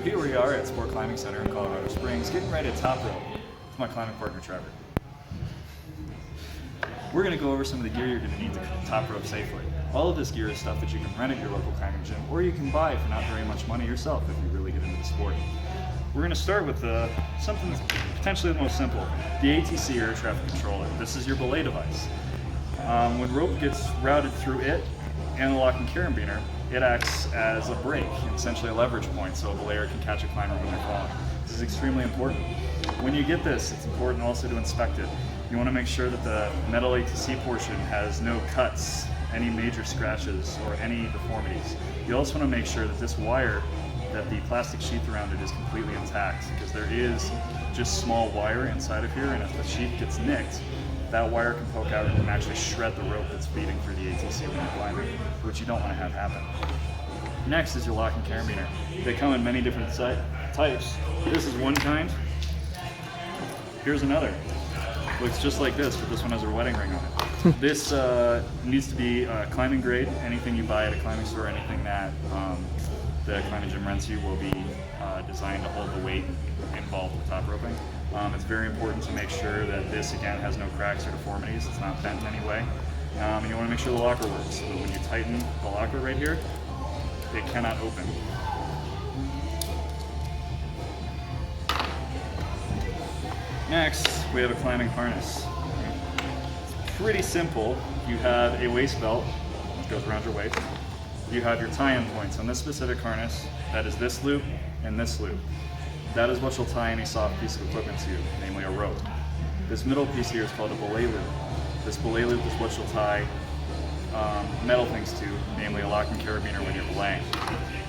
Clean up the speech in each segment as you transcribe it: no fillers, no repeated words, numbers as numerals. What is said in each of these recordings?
here we are at Sport Climbing Center in Colorado Springs, getting ready to top rope with my climbing partner, Trevor. We're going to go over some of the gear you're going to need to top rope safely. All of this gear is stuff that you can rent at your local climbing gym, or you can buy for not very much money yourself if you really get into the sport. We're going to start with something that's potentially the most simple, the ATC air traffic controller. This is your belay device. When rope gets routed through it and the locking carabiner, it acts as a brake, essentially a leverage point, so a belayer can catch a climber when they're falling. This is extremely important. When you get this, it's important also to inspect it. You want to make sure that the metal ATC portion has no cuts, any major scratches, or any deformities. You also want to make sure that this wire, that the plastic sheath around it is completely intact, because there is just small wire inside of here, and if the sheath gets nicked, that wire can poke out and can actually shred the rope that's feeding through the ATC when you're climbing, which you don't want to have happen. Next is your locking carabiner. They come in many different types. This is one kind. Here's another. Looks just like this, but this one has a wedding ring on it. This needs to be climbing grade. Anything you buy at a climbing store, anything that the climbing gym rents you will be designed to hold the weight involved with top roping. It's very important to make sure that this, again, has no cracks or deformities. It's not bent in any way. And you want to make sure the locker works, so that when you tighten the locker right here, it cannot open. Next, we have a climbing harness. It's pretty simple. You have a waist belt that goes around your waist. You have your tie-in points on this specific harness. That is this loop and this loop. That is what you'll tie any soft piece of equipment to, namely a rope. This middle piece here is called a belay loop. This belay loop is what you'll tie metal things to, namely a locking carabiner when you're belaying.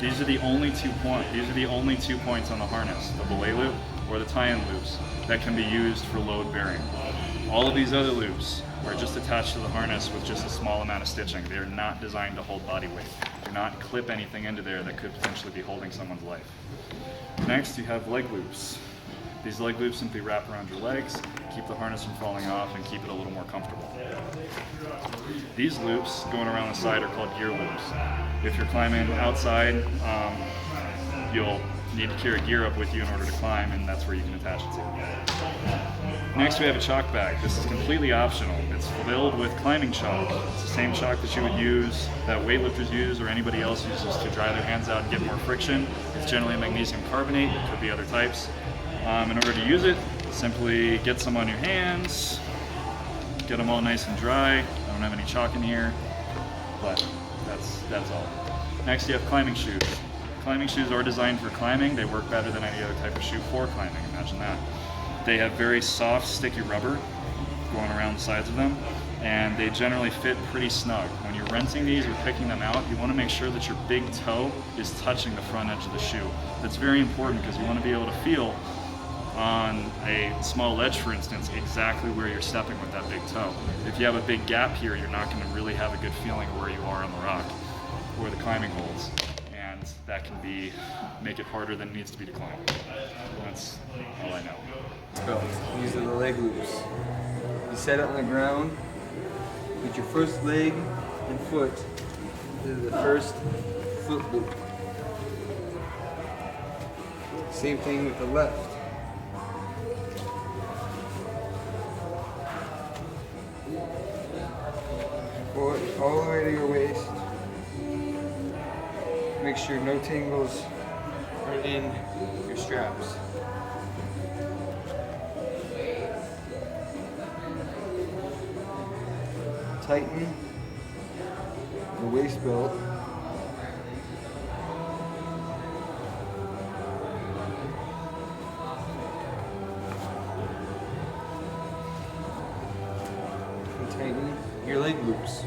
These are the only 2 points. These are the only 2 points on the harness: the belay loop or the tie-in loops that can be used for load bearing. All of these other loops are just attached to the harness with just a small amount of stitching. They are not designed to hold body weight. Do not clip anything into there that could potentially be holding someone's life. Next, you have leg loops. These leg loops simply wrap around your legs, keep the harness from falling off, and keep it a little more comfortable. These loops going around the side are called gear loops. If you're climbing outside, you'll need to carry gear up with you in order to climb, and that's where you can attach it to. Next, we have a chalk bag. This is completely optional. It's filled with climbing chalk. It's the same chalk that you would use, that weightlifters use, or anybody else uses to dry their hands out and get more friction. It's generally a magnesium carbonate. It could be other types. In order to use it, simply get some on your hands, get them all nice and dry. I don't have any chalk in here, but that's all. Next, you have climbing shoes. Climbing shoes are designed for climbing. They work better than any other type of shoe for climbing, imagine that. They have very soft, sticky rubber going around the sides of them, and they generally fit pretty snug. When you're renting these or picking them out, you want to make sure that your big toe is touching the front edge of the shoe. That's very important because you want to be able to feel on a small ledge, for instance, exactly where you're stepping with that big toe. If you have a big gap here, you're not going to really have a good feeling where you are on the rock or the climbing holds. And that can make it harder than it needs to be to climb. That's all I know. So, these are the leg loops. You set it on the ground, put your first leg and foot to the first foot loop. Same thing with the left. Pull it all the way to your waist. Make sure no tangles are in your straps. Tighten the waist belt. And tighten your leg loops.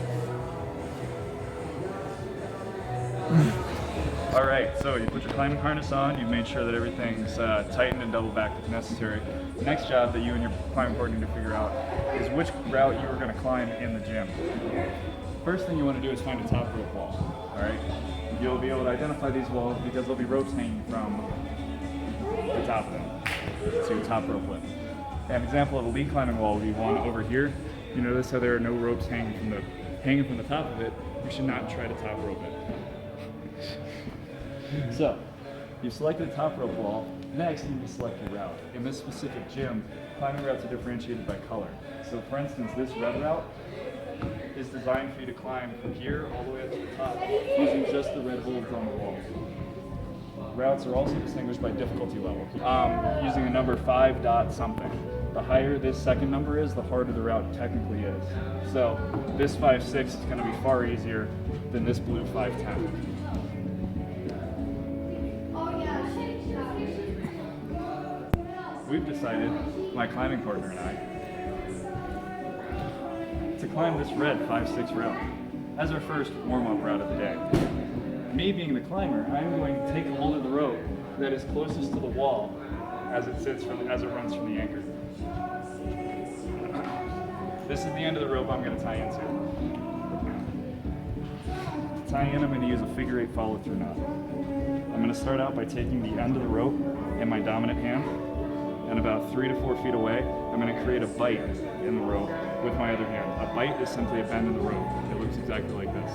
All right, so you put your climbing harness on, you've made sure that everything's tightened and double backed if necessary. The next job that you and your climbing partner need to figure out is which route you are going to climb in the gym. First thing you want to do is find a top rope wall. All right, you'll be able to identify these walls because there'll be ropes hanging from the top of them to top rope width. An example of a lead climbing wall would be one over here. You notice how there are no ropes hanging from the top of it. You should not try to top rope it. So, You've selected the top rope wall. Next, you need to select your route. In this specific gym, climbing routes are differentiated by color. So for instance, this red route is designed for you to climb from here all the way up to the top using just the red holds on the wall. Routes are also distinguished by difficulty level, using the number 5 dot something. The higher this second number is, the harder the route technically is. So this 5-6 is going to be far easier than this blue 5-10. We've decided, my climbing partner and I, to climb this red 5-6 route as our first warm-up route of the day. Me being the climber, I'm going to take a hold of the rope that is closest to the wall as it runs from the anchor. This is the end of the rope I'm going to tie into. To tie in, I'm going to use a figure 8 follow-through knot. I'm going to start out by taking the end of the rope in my dominant hand, and about 3 to 4 feet away, I'm going to create a bite in the rope with my other hand. A bite is simply a bend in the rope. It looks exactly like this.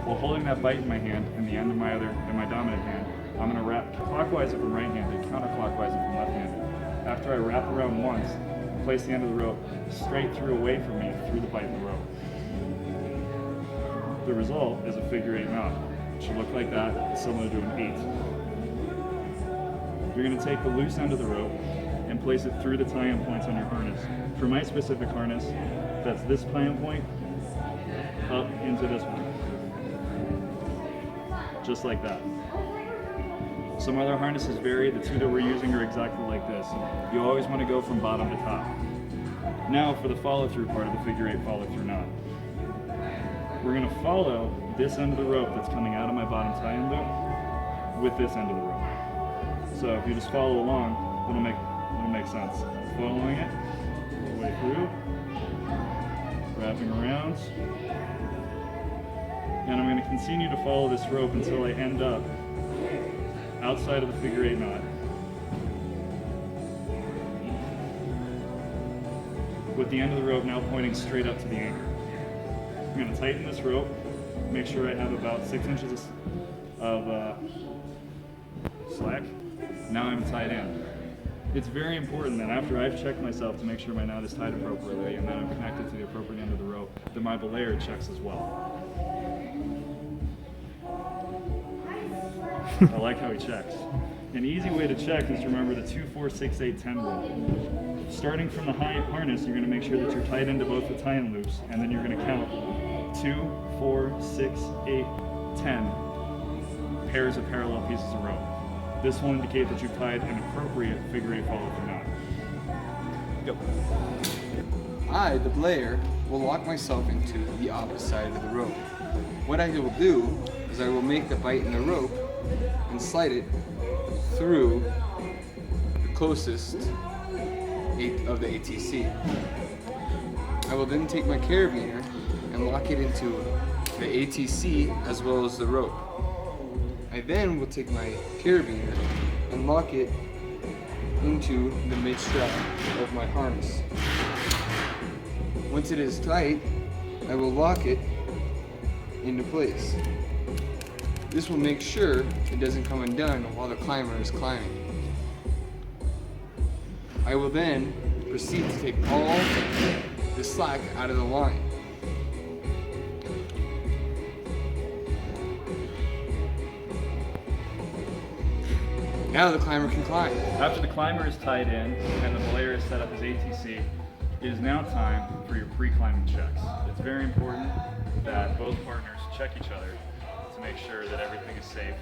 While holding that bite in my hand and the end of my dominant hand, I'm going to wrap clockwise if I'm right-handed, counterclockwise if I'm left-handed. After I wrap around once, place the end of the rope straight through away from me through the bite in the rope. The result is a figure 8 knot. It should look like that, similar to an 8. You're going to take the loose end of the rope and place it through the tie-in points on your harness. For my specific harness, that's this tie-in point up into this one. Just like that. Some other harnesses vary. The two that we're using are exactly like this. You always want to go from bottom to top. Now for the follow-through part of the figure 8 follow-through knot. We're going to follow this end of the rope that's coming out of my bottom tie-in loop with this end of the rope. So if you just follow along, it'll make sense. Following it all the way through, wrapping around. And I'm going to continue to follow this rope until I end up outside of the figure 8 knot, with the end of the rope now pointing straight up to the anchor. I'm going to tighten this rope, make sure I have about 6 inches of slack. Now I'm tied in. It's very important that after I've checked myself to make sure my knot is tied appropriately and that I'm connected to the appropriate end of the rope, that my belayer checks as well. I like how he checks. An easy way to check is to remember the 2, 4, 6, 8, 10 rule. Starting from the high harness, you're going to make sure that you're tied into both the tie-in loops, and then you're going to count 2, 4, 6, 8, 10 pairs of parallel pieces of rope. This will indicate that you've tied an appropriate figure 8 follow-through knot. Go. I, the belayer, will lock myself into the opposite side of the rope. What I will do is I will make the bite in the rope and slide it through the closest of the ATC. I will then take my carabiner and lock it into the ATC as well as the rope. I then will take my carabiner and lock it into the mid-strap of my harness. Once it is tight, I will lock it into place. This will make sure it doesn't come undone while the climber is climbing. I will then proceed to take all the slack out of the line. Now the climber can climb. After the climber is tied in and the belayer is set up as ATC, it is now time for your pre-climbing checks. It's very important that both partners check each other to make sure that everything is safe.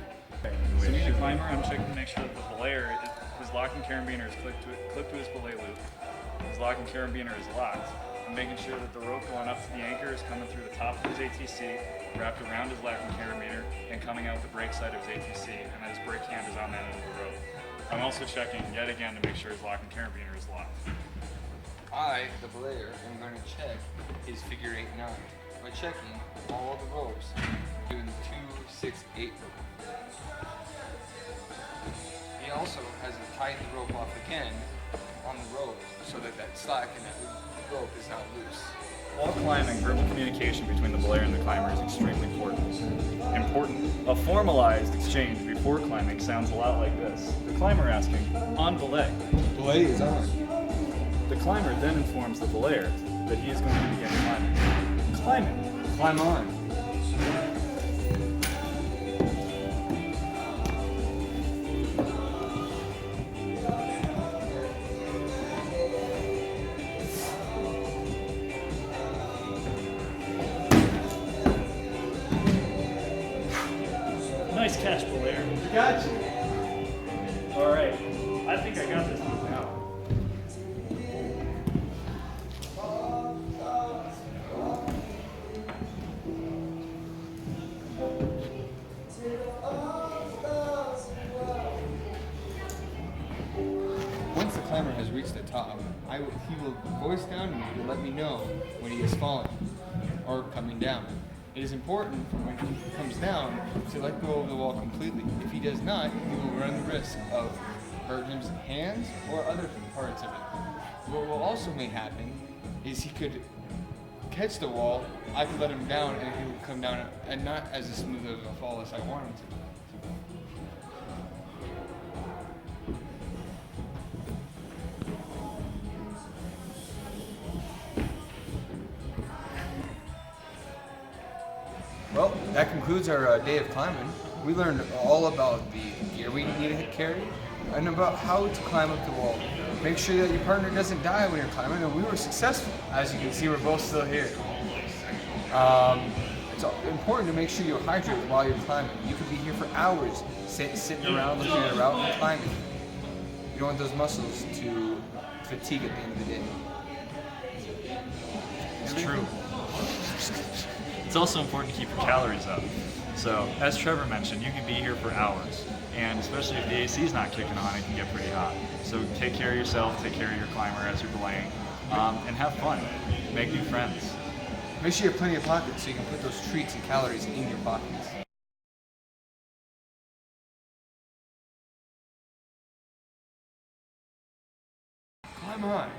So me, the climber, I'm checking to make sure that the belayer, his locking carabiner is clipped to his belay loop. His locking carabiner is locked. I'm making sure that the rope going up to the anchor is coming through the top of his ATC, wrapped around his locking carabiner, and coming out the brake side of his ATC, and that his brake hand is on that end of the rope. I'm also checking yet again to make sure his locking carabiner is locked. I, the belayer, am going to check his figure 8 knot by checking all the ropes, doing the 2, 6, 8 rope. He also has to tie the rope off again on the rope so that that slack in that rope is not loose. While climbing, verbal communication between the belayer and the climber is extremely important. A formalized exchange before climbing sounds a lot like this. The climber asking, "On belay?" Belay is on. The climber then informs the belayer that he is going to begin climbing. Climbing. Climb on. Nice catch, belayer. Gotcha. All right, I think I got this move now. Once the climber has reached the top, he will voice down to me to let me know when he is falling or coming down. It is important for when he comes down to let go of the wall completely. If he does not, he will run the risk of hurting his hands or other parts of it. What will also may happen is he could catch the wall, I could let him down, and he would come down and not as smooth of a fall as I want him to. Well, that concludes our day of climbing. We learned all about the gear we need to carry and about how to climb up the wall. Make sure that your partner doesn't die when you're climbing, and we were successful. As you can see, we're both still here. It's important to make sure you're hydrated while you're climbing. You could be here for hours sitting around looking at a route and climbing. You don't want those muscles to fatigue at the end of the day. It's true. It's also important to keep your calories up. So, as Trevor mentioned, you can be here for hours, and especially if the AC is not kicking on, it can get pretty hot. So take care of yourself, take care of your climber as you're belaying, and have fun. Make new friends. Make sure you have plenty of pockets so you can put those treats and calories in your pockets. Climb on.